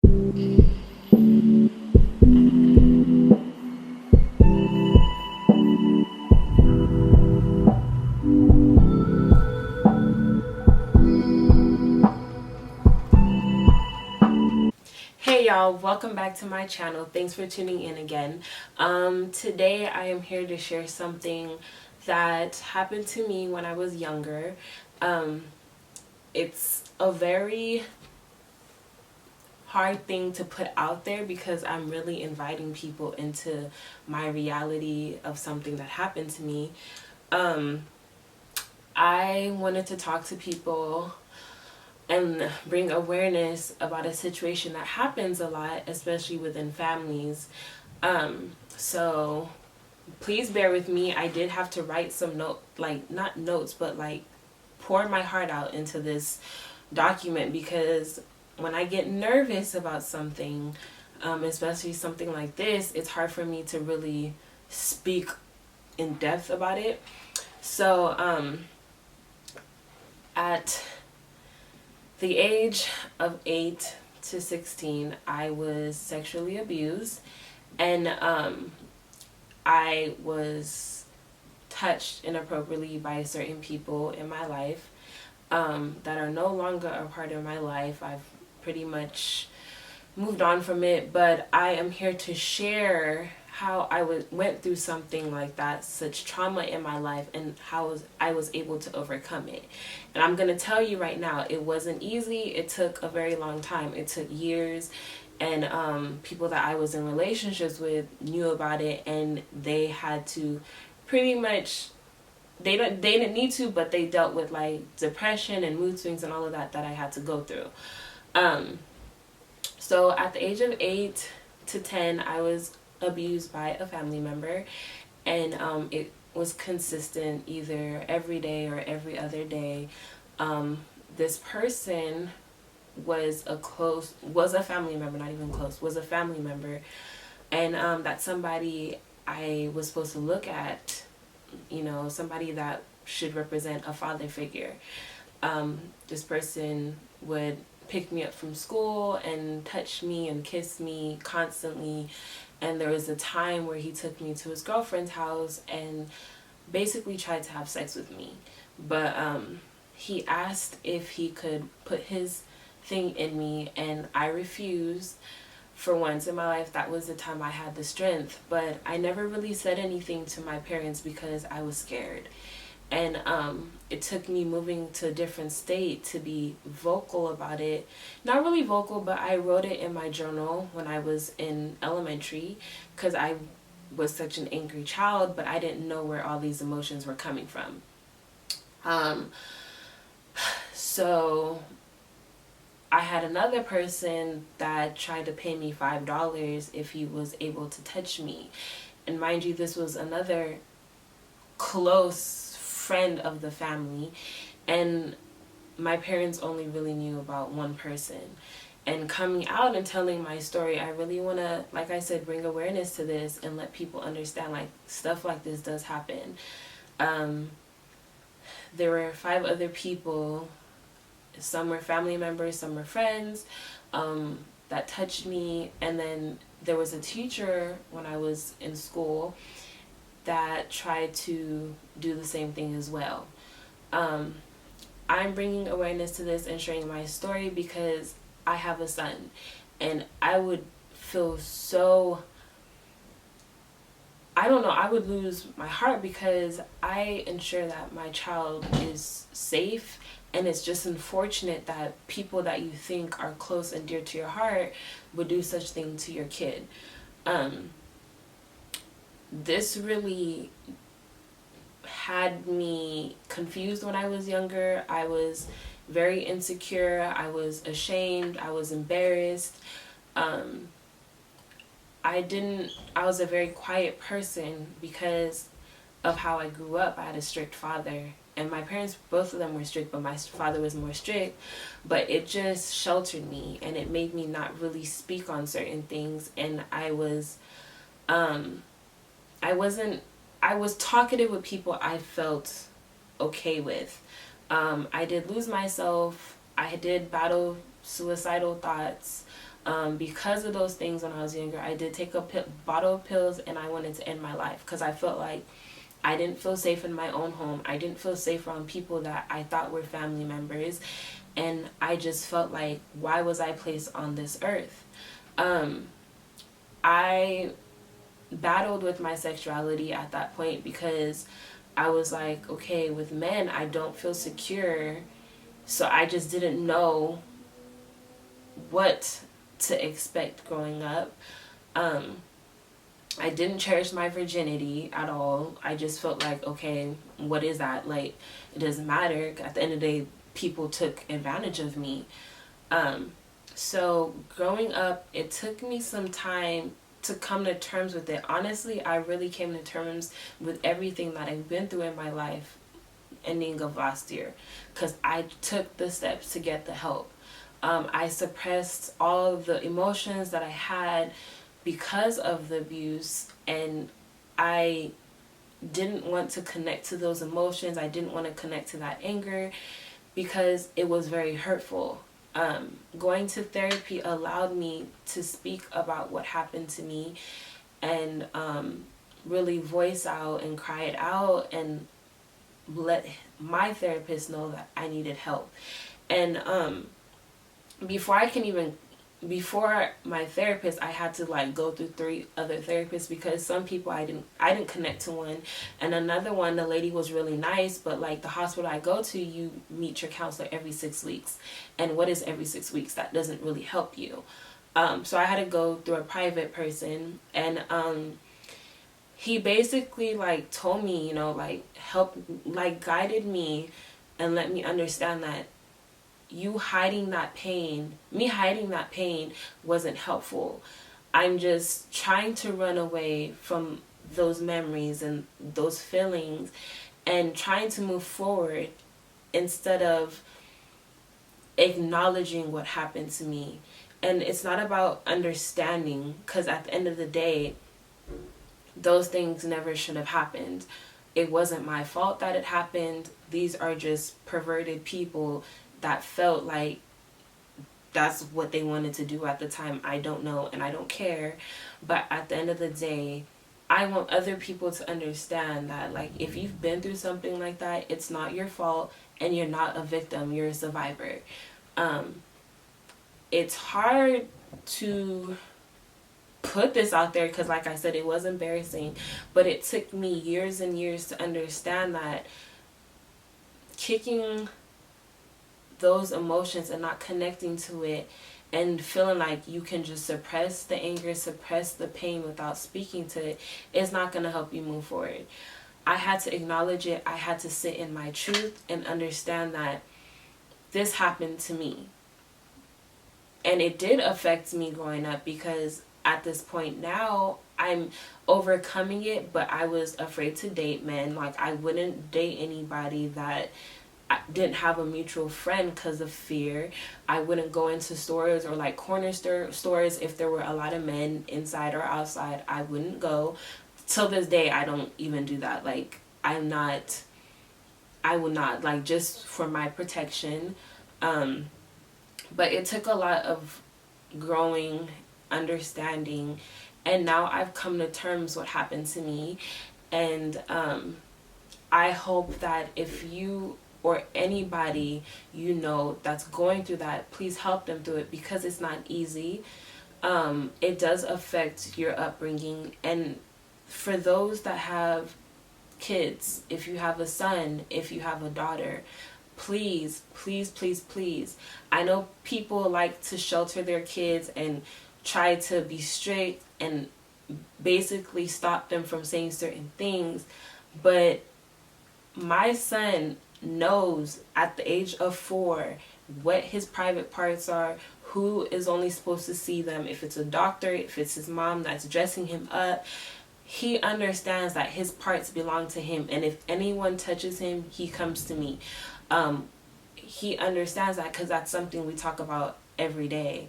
Hey y'all, welcome back to my channel. Thanks for tuning in again. Today I am here to share something that happened to me when I was younger. It's a very hard thing to put out there because I'm really inviting people into my reality of something that happened to me. I wanted to talk to people and bring awareness about a situation that happens a lot, especially within families. So please bear with me. I did have to write some not notes, but pour my heart out into this document because when I get nervous about something, especially something like this, it's hard for me to really speak in depth about it. So at the age of 8 to 16, I was sexually abused, and I was touched inappropriately by certain people in my life that are no longer a part of my life. I've pretty much moved on from it, but I am here to share how went through something like that, such trauma in my life, and how I was able to overcome it. And I'm going to tell you right now, it wasn't easy. It took a very long time. It took years, and people that I was in relationships with knew about it, and they had to pretty much, they didn't need to, but they dealt with like depression and mood swings and all of that I had to go through. So at the age of 8 to 10, I was abused by a family member, and it was consistent, either every day or every other day. This person was a family member, not even close, was a family member, and that's somebody I was supposed to look at, somebody that should represent a father figure. This person would pick me up from school and touch me and kiss me constantly, and there was a time where he took me to his girlfriend's house and basically tried to have sex with me, but he asked if he could put his thing in me, and I refused. For once in my life, that was the time I had the strength, but I never really said anything to my parents because I was scared. And it took me moving to a different state to be vocal about it. Not really vocal, but I wrote it in my journal when I was in elementary because I was such an angry child, but I didn't know where all these emotions were coming from. So I had another person that tried to pay me $5 if he was able to touch me. And mind you, this was another close friend of the family, and my parents only really knew about one person. And coming out and telling my story, I really want to, like I said, bring awareness to this and let people understand like stuff like this does happen. There were 5 other people, some were family members, some were friends, that touched me. And then there was a teacher when I was in school that tried to do the same thing as well. I'm bringing awareness to this and sharing my story because I have a son, and I would feel so, I don't know, I would lose my heart because I ensure that my child is safe. And it's just unfortunate that people that you think are close and dear to your heart would do such thing to your kid. This really had me confused when I was younger. I was very insecure. I was ashamed. I was embarrassed. I was a very quiet person because of how I grew up. I had a strict father, and my parents, both of them were strict, but my father was more strict. But it just sheltered me, and it made me not really speak on certain things. And I was talkative with people I felt okay with. I did lose myself. I did battle suicidal thoughts. Because of those things when I was younger, I did take a bottle of pills, and I wanted to end my life because I felt like I didn't feel safe in my own home. I didn't feel safe around people that I thought were family members. And I just felt like, why was I placed on this earth? I battled with my sexuality at that point because I was like, okay, with men, I don't feel secure. So I just didn't know what to expect growing up. I didn't cherish my virginity at all. I just felt like, okay, what is that? Like, it doesn't matter. At the end of the day, people took advantage of me. So growing up, it took me some time to come to terms with it. Honestly, I really came to terms with everything that I've been through in my life ending of last year, because I took the steps to get the help. I suppressed all of the emotions that I had because of the abuse, and I didn't want to connect to those emotions. I didn't want to connect to that anger because it was very hurtful. Going to therapy allowed me to speak about what happened to me and really voice out and cry it out and let my therapist know that I needed help. And before my therapist, I had to like go through 3 other therapists because some people I didn't connect to one, and another one, the lady was really nice, but like the hospital I go to, you meet your counselor every 6 weeks, and what is every 6 weeks? That doesn't really help you. So I had to go through a private person, and he basically like told me, you know, like guided me and let me understand that me hiding that pain wasn't helpful. I'm just trying to run away from those memories and those feelings and trying to move forward instead of acknowledging what happened to me. And it's not about understanding, because at the end of the day, those things never should have happened. It wasn't my fault that it happened. These are just perverted people that felt like that's what they wanted to do at the time. I don't know, and I don't care. But at the end of the day, I want other people to understand that, like, if you've been through something like that, it's not your fault, and you're not a victim, you're a survivor. It's hard to put this out there because, like I said, it was embarrassing, but it took me years and years to understand that kicking those emotions and not connecting to it and feeling like you can just suppress the anger, suppress the pain without speaking to it is not going to help you move forward. I had to acknowledge it. I had to sit in my truth and understand that this happened to me. And it did affect me growing up because at this point now I'm overcoming it, but I was afraid to date men. Like, I wouldn't date anybody that I didn't have a mutual friend because of fear. I wouldn't go into stores or like corner stores if there were a lot of men inside or outside. I wouldn't go. Till this day, I don't even do that. Like, I will not, like, just for my protection. But it took a lot of growing, understanding, and now I've come to terms with what happened to me. And I hope that if you or anybody you know that's going through that, please help them through it, because it's not easy. It does affect your upbringing. And for those that have kids, if you have a son, if you have a daughter, please, please, please, please. I know people like to shelter their kids and try to be strict and basically stop them from saying certain things, but my son knows at the age of 4 what his private parts are, who is only supposed to see them, if it's a doctor, if it's his mom that's dressing him up. He understands that his parts belong to him, and if anyone touches him, he comes to me. He understands that because that's something we talk about every day.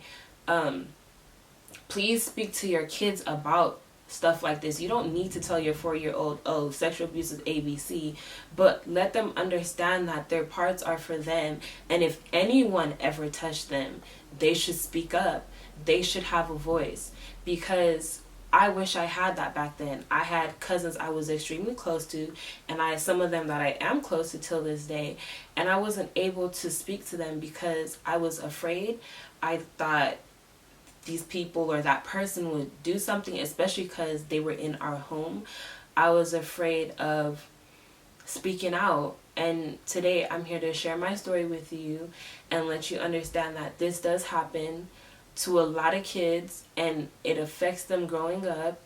Please speak to your kids about stuff like this. You don't need to tell your 4-year-old, oh, sexual abuse is ABC, but let them understand that their parts are for them, and if anyone ever touched them, they should speak up. they should have a voice, because I wish I had that back then. I had cousins I was extremely close to, and I had some of them that I am close to till this day, and I wasn't able to speak to them because I was afraid. I thought these people or that person would do something, especially because they were in our home. I was afraid of speaking out. And today I'm here to share my story with you and let you understand that this does happen to a lot of kids, and it affects them growing up.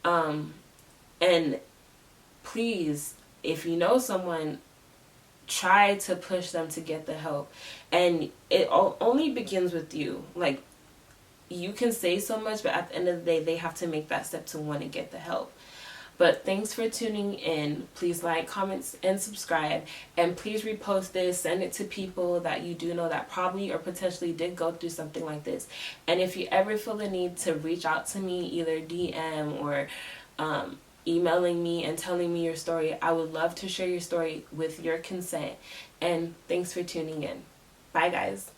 And please, if you know someone, try to push them to get the help. And it only begins with you. Like, you can say so much, but at the end of the day, they have to make that step to want to get the help. But thanks for tuning in. Please like, comment, and subscribe. And please repost this. Send it to people that you do know that probably or potentially did go through something like this. And if you ever feel the need to reach out to me, either DM or emailing me and telling me your story, I would love to share your story with your consent. And thanks for tuning in. Bye, guys.